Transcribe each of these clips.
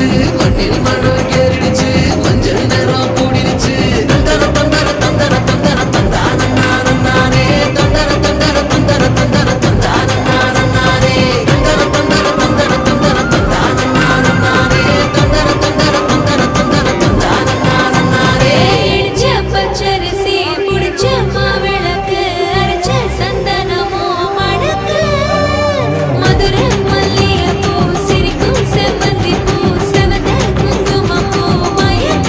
ஏறிடுச்சு மண்ணில் மணம் ஏறிடுச்சு மஞ்சள் நேரம் கூடிடுச்சு தந்தர தந்தர தந்தர தந்தர தந்தானே தந்தர தந்தர தந்தர தந்தர தந்தானே தந்தர தந்தர தந்தர தந்தர தந்தானே தந்தர தந்தர தந்தர தந்தர தந்தானே இடிச்ச பச்சரிசி புடிச்ச மாவிளக்கு அரைச்ச சந்தனமோ மணக்கு மதுரை மல்லிகைப்பூ சிரிக்கும் செவ்வந்தி பூ செவந்த குங்குமப்பூ மயக்க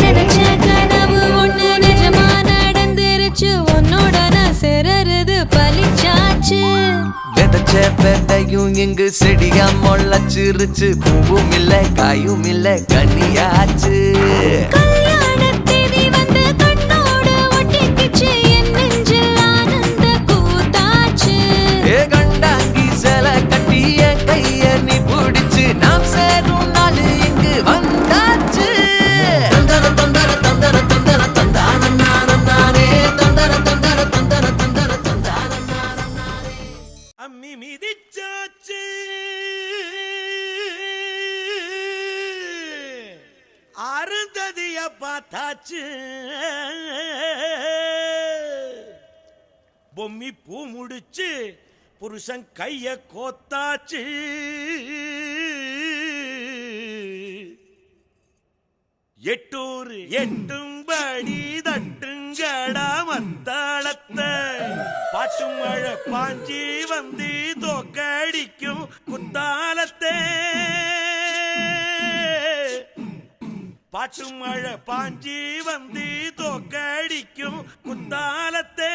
நினைச்ச கனவு ஒண்ணு நிஜமா நடந்துருச்சு உன்னோட நான் சேரறது பலிச்சாச்சு விதைச்ச விதையும் இங்கு செடியா முளைச்சிருச்சு பூவும் இல்ல காயும் இல்ல கனியாச்சு கல்யாண தேதி வந்து கண்ணோட ஒட்டிக்கிச்சு என் நெஞ்சில் ஆனந்த கூத்தாச்சு ஏ கண்டாங்கி சில கட்டி என் கைய நீ பிடிச்சு நாம் சேரும் நாள் இங்கு வந்தாச்சு தந்தர தந்தர தந்தர தந்தர தந்தானே தந்தர தந்தர தந்தர தந்தர தந்தானே அம்மி மிதிச்சாச்சு அருந்ததிய பார்த்தாச்சு பொம்மி பூ முடிச்சு புருஷன் கைய கோத்தாச்சு எட்டூர் எட்டும்படி தட்டுங்கடா மத்தாளத்தை பாட்டு மழை பாஞ்சி வந்து தோக்கடிக்கும் குத்தாலத்தை பாட்டு மழை பாஞ்சி வந்து தோக்கடிக்கும் குத்தாலத்தை